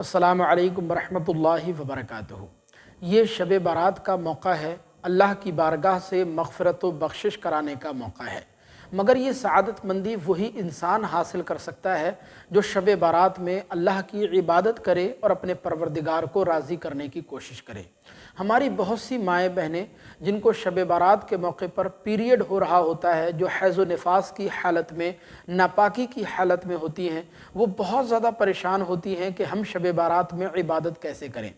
अस्सलामु अलैकुम वरहमतुल्लाहि वबरकातुहू। ये शब बारात का मौका है, अल्लाह की बारगाह से मग़फ़िरत व बख्शिश कराने का मौका है। मगर ये सआदतमंदी वही इंसान हासिल कर सकता है जो शब बारात में अल्लाह की इबादत करे और अपने परवरदिगार को राज़ी करने की कोशिश करे। हमारी बहुत सी माएँ बहनें जिनको शब बारात के मौके पर पीरियड हो रहा होता है, जो हैज़ व निफास की हालत में, नापाकी की हालत में होती हैं, वो बहुत ज़्यादा परेशान होती हैं कि हम शब बारात में इबादत कैसे करें।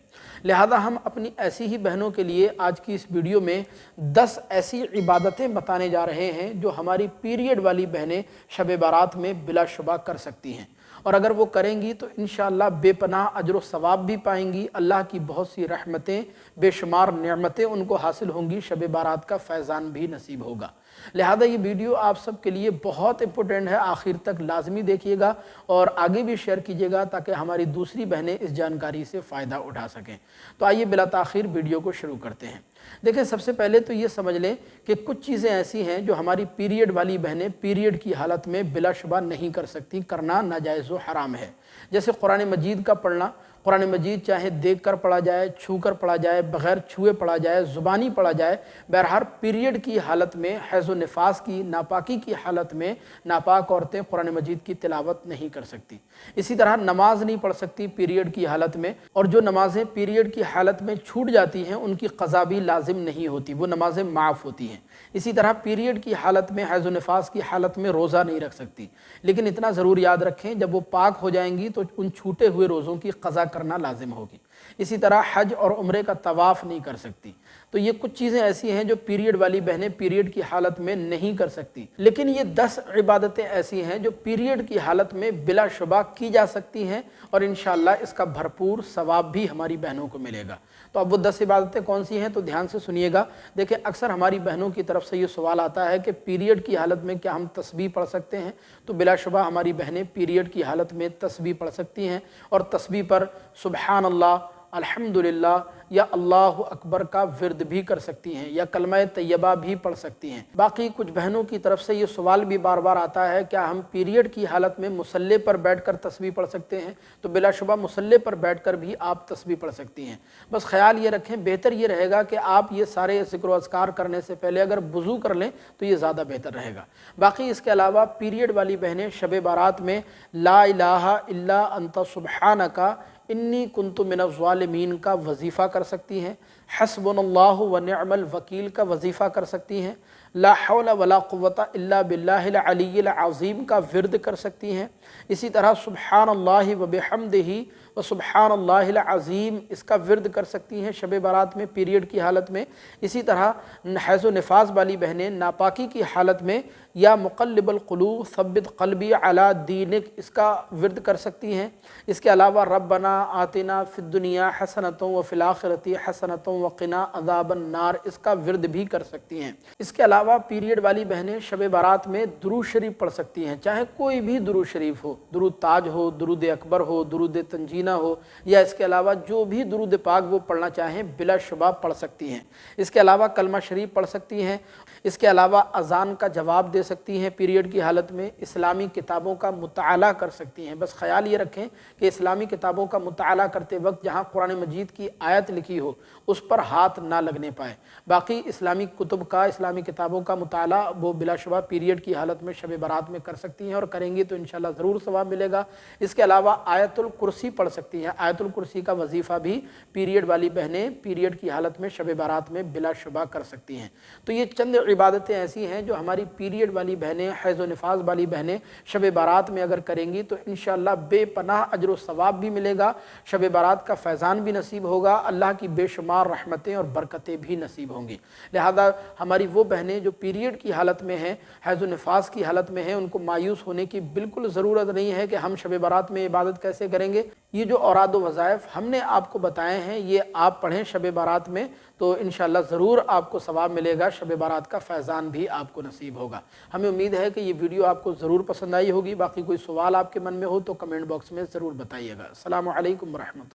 लिहाजा हम अपनी ऐसी ही बहनों के लिए आज की इस वीडियो में 10 ऐसी इबादतें बताने जा रहे हैं जो हमारी पीरियड वाली बहनें शब बारात में बिलाशुबा कर सकती हैं, और अगर वो करेंगी तो इंशाअल्लाह बेपनाह अजर व सवाब भी पाएंगी। अल्लाह की बहुत सी रहमतें, बेशुमार नेमतें उनको हासिल होंगी, शब बारात का फैज़ान भी नसीब होगा। लिहाजा ये वीडियो आप सब के लिए बहुत इंपॉर्टेंट है, आखिर तक लाजमी देखिएगा और आगे भी शेयर कीजिएगा ताकि हमारी दूसरी बहनें इस जानकारी से फ़ायदा उठा सकें। तो आइए बिला ताख़ीर वीडियो को शुरू करते हैं। देखें, सबसे पहले तो ये समझ लें कि कुछ चीज़ें ऐसी हैं जो हमारी पीरियड वाली बहनें पीरियड की हालत में बिलाशुबा नहीं कर सकती, करना नाजायज़ व हराम है। जैसे कुरान मजीद का पढ़ना। कुरान मजीद चाहे देख कर पढ़ा जाए, छू कर पढ़ा जाए, बग़ैर छुए पढ़ा जाए, ज़ुबानी पढ़ा जाए, बहरहाल पीरियड की हालत में, हैज़ व निफास की, नापाकी की हालत में नापाक औरतें कुरान मजीद की तिलावत नहीं कर सकती। इसी तरह नमाज नहीं पढ़ सकती पीरियड की हालत में, और जो नमाज़ें पीरियड की हालत में छूट जाती हैं उनकी क़ज़ा भी लाजिम नहीं होती, वो नमाज़ें माफ़ होती हैं। इसी तरह पीरियड की हालत में, हैज़ व निफास की हालत में रोज़ा नहीं रख सकती। लेकिन इतना ज़रूर याद रखें, जब वो पाक हो जाएंगी तो उन छूटे हुए रोज़ों की क़ज़ा करना लाजिम होगी। इसी तरह हज और उम्रे का तवाफ़ नहीं कर सकती। तो ये कुछ चीज़ें ऐसी हैं जो पीरियड वाली बहनें पीरियड की हालत में नहीं कर सकती। लेकिन ये 10 इबादतें ऐसी हैं जो पीरियड की हालत में बिलाशुबा की जा सकती हैं और इंशाअल्लाह इसका भरपूर सवाब भी हमारी बहनों को मिलेगा। तो अब वो 10 इबादतें कौन सी हैं, तो ध्यान से सुनिएगा। देखिए, अक्सर हमारी बहनों की तरफ से ये सवाल आता है कि पीरियड की हालत में क्या हम तस्बीह पढ़ सकते हैं। तो बिलाशुबा हमारी बहनें पीरियड की हालत में तस्बीह पढ़ सकती हैं और तस्बीह पर सुबहान अल्लाह, अल्हम्दुलिल्लाह या अल्लाहु अकबर का विर्द भी कर सकती हैं, या कलमा तैयबा भी पढ़ सकती हैं। बाकी कुछ बहनों की तरफ से ये सवाल भी बार बार आता है, क्या हम पीरियड की हालत में मुसल्ले पर बैठकर तस्बीह पढ़ सकते हैं। तो बिलाशुबा मुसल्ले पर बैठकर भी आप तस्बीह पढ़ सकती हैं। बस ख्याल ये रखें, बेहतर ये रहेगा कि आप ये सारे ज़िक्र व अज़कार करने से पहले अगर वुज़ू कर लें तो ये ज़्यादा बेहतर रहेगा। बाकी इसके अलावा पीरियड वाली बहनें शब बारात में ला इलाहा इल्ला अंता सुब्हानका इन्नी कुन्तु मिनज़्ज़ालिमीन का वजीफ़ा कर सकती हैं। हस्बुनल्लाहु व निअमल वकील का वजीफ़ा कर सकती हैं। ला हौला वला कुव्वता इल्ला बिल्लाहिल अलिय्यिल अज़ीम का विर्द कर सकती हैं। इसी तरह सुब्हानल्लाहि व बिहम्दिही व सुब्हानल्लाहिल अज़ीम इसका विर्द कर सकती हैं शब बारात में पीरियड की हालत में। इसी तरह हैज़ व निफास वाली बहनें नापाकी की हालत में या मुक़ल्लिबुल क़ुलूब सब्बित क़ल्बी अला दीनिक इसका विर्द कर सकती हैं। इसके अलावा रब्बना आतिना फ़िद दुनिया हसनतुन व फ़िल आखिरति हसनतुन व क़िना अज़ाबन नार इसका विर्द भी कर सकती हैं। इसके अलावा पीरियड वाली बहनें शब बारात में दुरूद शरीफ पढ़ सकती हैं, चाहे कोई भी दुरूद शरीफ हो, दुरूद ताज हो, दुरूद अकबर हो, दुरूद तंजीना हो, या इसके अलावा जो भी दुरूद पाक वो पढ़ना चाहें बिलाशुबा पढ़ सकती हैं। इसके अलावा कलमा शरीफ पढ़ सकती हैं। इसके अलावा अज़ान का जवाब दे सकती हैं पीरियड की हालत में। इस्लामी किताबों का मुताला कर सकती हैं। बस ख्याल ये रखें कि इस्लामी किताबों का मुताला करते वक्त जहाँ कुरान मजीद की आयत लिखी हो उस पर हाथ ना लगने पाए। बाकी इस्लामी कुतुब का, इस्लामी किताबों का मुताला वो बिलाशुबा पीरियड की हालत में शब बारात में कर सकती हैं और करेंगी तो इंशाअल्लाह ज़रूर सवाब मिलेगा। इसके अलावा आयतुल कुर्सी पढ़ सकती हैं। आयतुल कुर्सी का वजीफ़ा भी पीरियड वाली बहनें पीरियड की हालत में शब बारात में बिलाशुबा कर सकती हैं। तो ये चंद इबादतें ऐसी हैं जो हमारी पीरियड वाली बहनें, हैज़ व निफास वाली बहनें शब बारात में अगर करेंगी तो इंशाअल्लाह बेपनाह अजर व सवाब भी मिलेगा, शब बारात का फैज़ान भी नसीब होगा, अल्लाह की बेशुमार रहमतें और बरकतें भी नसीब होंगी। लिहाजा हमारी वो बहनें जो पीरियड की हालत में हैं, हैज़ व निफास की हालत में हैं, उनको मायूस होने की बिल्कुल ज़रूरत नहीं है कि हम शब बारात में इबादत कैसे करेंगे। ये जो औराद व वज़ाइफ हमने आपको बताए हैं ये आप पढ़ें शब बारात में, तो इंशाअल्लाह ज़रूर आपको सवाब मिलेगा, शब बारात का फैज़ान भी आपको नसीब होगा। हमें उम्मीद है कि ये वीडियो आपको ज़रूर पसंद आई होगी। बाकी कोई सवाल आपके मन में हो तो कमेंट बॉक्स में ज़रूर बताइएगा। अस्सलामु अलैकुम व रहमतुल्लाह।